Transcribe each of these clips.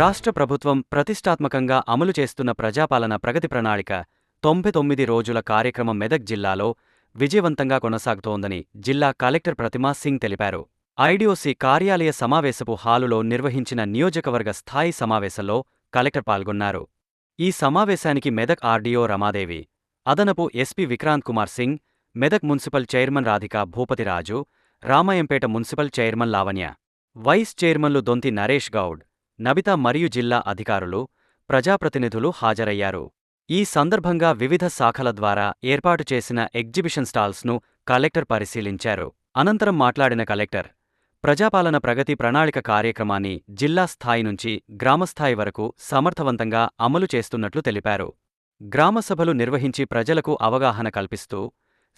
రాష్ట్ర ప్రభుత్వం ప్రతిష్టాత్మకంగా అమలు చేస్తున్న ప్రజాపాలన ప్రగతి ప్రణాళిక 99 రోజుల కార్యక్రమం మెదక్ జిల్లాలో విజయవంతంగా కొనసాగుతోందని జిల్లా కలెక్టర్ ప్రతిమా సింగ్ తెలిపారు. ఐడిఓసి కార్యాలయ సమావేశపు హాలులో నిర్వహించిన నియోజకవర్గ స్థాయి సమావేశంలో కలెక్టర్ పాల్గొన్నారు. ఈ సమావేశానికి మెదక్ ఆర్డీఓ రమాదేవి, అదనపు SP Vikrant Kumar Singh, Medak municipal chairman Radhika Bhupathiraju, Ramayampet municipal chairman Lavanya, vice చైర్మన్లు దొంతి నరేష్ గౌడ్, నబితా మరియు జిల్లా అధికారులు, ప్రజాప్రతినిధులు హాజరయ్యారు. ఈ సందర్భంగా వివిధ శాఖల ద్వారా ఏర్పాటు చేసిన ఎగ్జిబిషన్ స్టాల్స్ను కలెక్టర్ పరిశీలించారు. అనంతరం మాట్లాడిన కలెక్టర్, ప్రజాపాలన ప్రగతి ప్రణాళిక కార్యక్రమాన్ని జిల్లా స్థాయి నుంచి గ్రామస్థాయి వరకు సమర్థవంతంగా అమలు చేస్తున్నట్లు తెలిపారు. గ్రామసభలు నిర్వహించి ప్రజలకు అవగాహన కల్పిస్తూ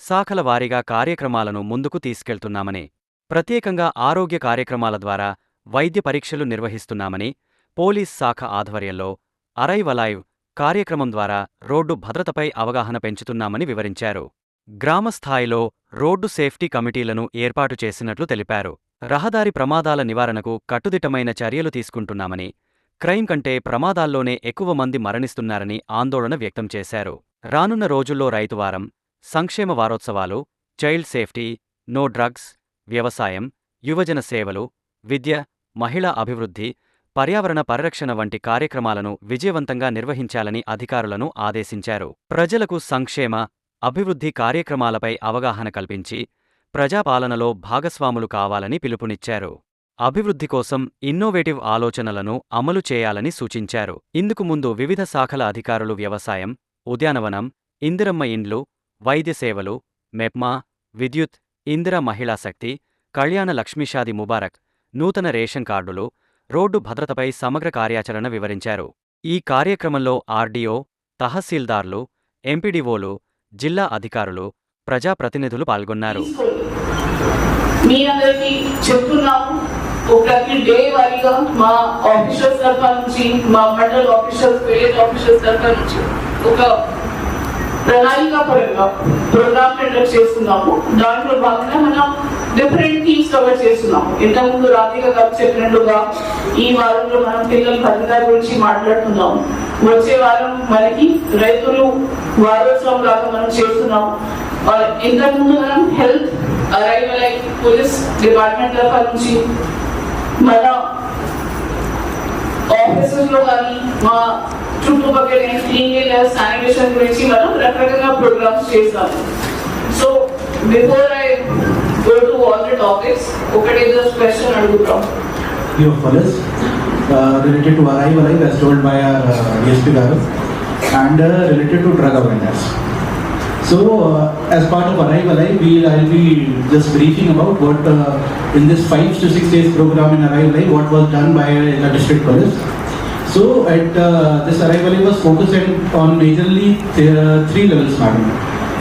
శాఖల వారీగా కార్యక్రమాలను ముందుకు తీసుకెళ్తున్నామని, ప్రత్యేకంగా ఆరోగ్య కార్యక్రమాల ద్వారా వైద్య పరీక్షలు నిర్వహిస్తున్నామని, పోలీస్ శాఖ ఆధ్వర్యంలో అరైవ్ అలైవ్ కార్యక్రమం ద్వారా రోడ్డు భద్రతపై అవగాహన పెంచుతున్నామని వివరించారు. గ్రామస్థాయిలో రోడ్డు సేఫ్టీ కమిటీలను ఏర్పాటు చేసినట్లు తెలిపారు. రహదారి ప్రమాదాల నివారణకు కట్టుదిట్టమైన చర్యలు తీసుకుంటున్నామని, క్రైమ్ కంటే ప్రమాదాల్లోనే ఎక్కువ మంది మరణిస్తున్నారని ఆందోళన వ్యక్తం చేశారు. రానున్న రోజుల్లో రైతువారం, సంక్షేమ వారోత్సవాలు, చైల్డ్ సేఫ్టీ, నో డ్రగ్స్, వ్యవసాయం, యువజన సేవలు, విద్య, మహిళా అభివృద్ధి, పర్యావరణ పరిరక్షణ వంటి కార్యక్రమాలను విజయవంతంగా నిర్వహించాలని అధికారులను ఆదేశించారు. ప్రజలకు సంక్షేమ, అభివృద్ధి కార్యక్రమాలపై అవగాహన కల్పించి ప్రజాపాలనలో భాగస్వాములు కావాలని పిలుపునిచ్చారు. అభివృద్ధి కోసం ఇన్నోవేటివ్ ఆలోచనలను అమలు చేయాలని సూచించారు. ఇందుకు ముందు వివిధ శాఖల అధికారులు వ్యవసాయం, ఉద్యానవనం, ఇందిరమ్మ ఇండ్లు, వైద్య సేవలు, మెప్మా, విద్యుత్, ఇందిరా మహిళా శక్తి, కళ్యాణ లక్ష్మీషాది ముబారక్, నూతన రేషన్ కార్డులు, రోడ్డు భద్రతపై సమగ్ర కార్యాచరణ వివరించారు. ఈ కార్యక్రమంలో ఆర్డీఓ, తహసీల్దార్లు, ఎంపీడీఓలు, జిల్లా అధికారులు, ప్రజాప్రతినిధులు పాల్గొన్నారు. ప్రతి డే వారీగా మా ఆఫీసర్స్ తరఫు నుంచి, మా మండల్ ఆఫీసర్స్, విలేజ్ ఆఫీసర్స్ తరఫు నుంచి ఒక ప్రణాళిక పరంగా ప్రోగ్రామ్ కండక్ట్ చేస్తున్నాము. దాంట్లో భాగంగా మనం డిఫరెంట్ థీమ్స్ కవర్ చేస్తున్నాము. ఇంతకుముందు రాధిక గారు చెప్పినట్లుగా ఈ వారంలో మనం పిల్లల భద్రత గురించి మాట్లాడుతున్నాము. వచ్చే వారం మనకి రైతులు వారోత్సవం లాగా మనం చేస్తున్నాము. ఇంతకుముందు మనం హెల్త్, అరైవల్, పోలీస్ డిపార్ట్మెంట్ తరఫు నుంచి మన ఆఫీసెస్ లో కానీ మా చుట్టుపక్కల క్లీన్లీనెస్, శానిటేషన్ గురించి మనం రకరకాల ప్రోగ్రామ్స్ చేస్తాము. So before I go to all the topics, okay, this question adugutam. Your police related to arrival as told by our DSP garu and related to drug awareness. So as part of arrival I'll be just briefing about what in this 5 to 6 days program in arrival what was done by the district police. So at this arrival was focused on majorly 3 levels, madam.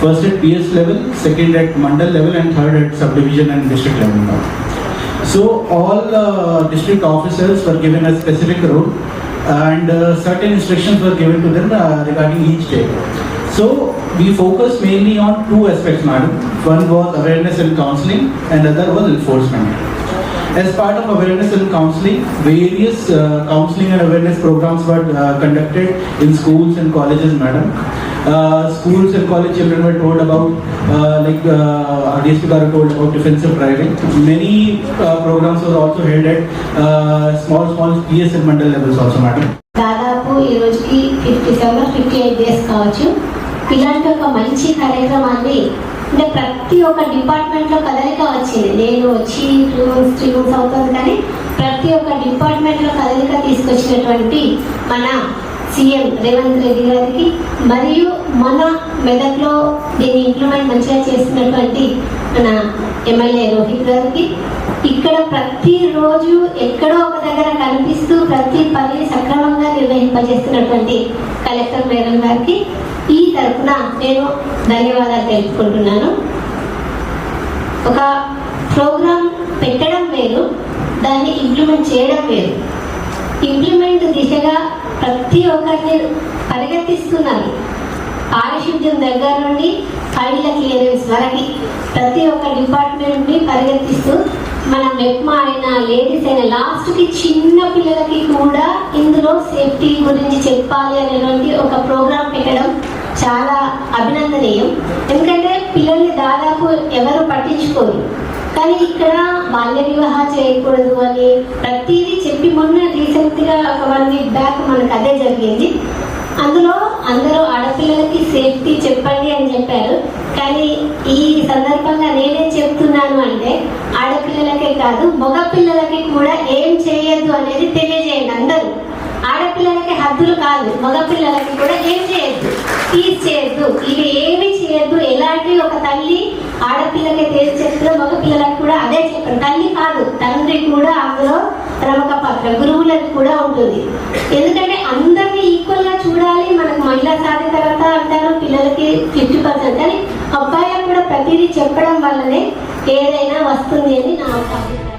First at PS level, second at mandal level, and third at subdivision and district level. So all district officers were given a specific role and certain instructions were given to them regarding each day. So we focused mainly on 2 aspects, madam. One was awareness and counseling and other was enforcement. As part of awareness and counseling, various counseling and awareness programs were conducted in schools and colleges, madam. Schools and college children were told about DSP Garu told about defensive driving. Many programs were also held at small PS and mandal levels also, madam. దాదాపు ఈ రోజుకి 58 days కావచ్చు. ఇలాంటి ఒక మంచి కార్యక్రమాన్ని అంటే ప్రతి ఒక్క డిపార్ట్మెంట్లో కదలిక వచ్చింది. నేను వచ్చి 3 months అవుతుంది, కానీ ప్రతి ఒక్క డిపార్ట్మెంట్లో కదలిక తీసుకొచ్చినటువంటి మన సీఎం రేవంత్ రెడ్డి గారికి మరియు మన మెదక్లో దీన్ని ఇంప్లిమెంట్ మంచిగా చేస్తున్నటువంటి మన ఎమ్మెల్యే రోహిత్ గారికి, ఇక్కడ ప్రతిరోజు ఎక్కడో ఒక దగ్గర కనిపిస్తూ ప్రతి పనిని సక్రమంగా నిర్వహింపజేస్తున్నటువంటి కలెక్టర్ మేడం గారికి ఈ తరఫున నేను ధన్యవాదాలు తెలుపుకుంటున్నాను. ఒక ప్రోగ్రాం పెట్టడం వేరు, దాన్ని ఇంప్లిమెంట్ చేయడం వేరు. ఇంప్లిమెంట్ దిశగా ప్రతి ఒక్కరిని పరిగెత్తిస్తున్నారు. పారిశుద్ధ్యం దగ్గర నుండి ఫైళ్ళ క్లియరెన్స్ వరకు ప్రతి ఒక్క డిపార్ట్మెంట్ని పరిగెత్తిస్తూ మన మెప్మా అయినా లేడీస్ అయినా లాస్ట్కి చిన్న పిల్లలకి కూడా ఇందులో సేఫ్టీ గురించి చెప్పాలి అనేటువంటి ఒక ప్రోగ్రాం పెట్టడం చాలా అభినందనీయం. ఎందుకంటే పిల్లల్ని దాదాపు ఎవరు పట్టించుకోరు, కానీ ఇక్కడ బాల్య వివాహం చేయకూడదు అని ప్రతిదీ చెప్పి మొన్న రీసెంట్గా ఒక 1 వీక్ బ్యాక్ మనకు అదే జరిగింది. అందులో అందరూ ఆడపిల్లలకి సేఫ్టీ చెప్పండి అని చెప్పారు. కానీ ఈ సందర్భంగా నేనేం చెప్తున్నాను అంటే ఆడపిల్లలకే కాదు మగ పిల్లలకి కూడా ఏం చేయొద్దు అనేది తెలియజేయండి. అందరూ ఆడపిల్లలకి హద్దులు కాదు, మగ పిల్లలకి కూడా ఏం చేయొద్దు, టీచ్ చేయొద్దు, ఇవి ఏమి చేయొద్దు. ఎలాంటి ఒక తల్లి ఆడపిల్లకి తెలిసి చెప్తుందో మగ పిల్లలకు కూడా అదే చెప్పండి. తల్లి కాదు, తండ్రి కూడా అందులో ప్రముఖ పాత్ర, గురువులకు కూడా ఉంటుంది. ఎందుకంటే అందరినీ ఈక్వల్ గా చూడాలి. మనకు మహిళా సాధికారత అంటారు, పిల్లలకి 50%, కానీ అబ్బాయిలకు కూడా ప్రతిదీ చెప్పడం వల్లనే ఏదైనా వస్తుంది అని నా అభిప్రాయం.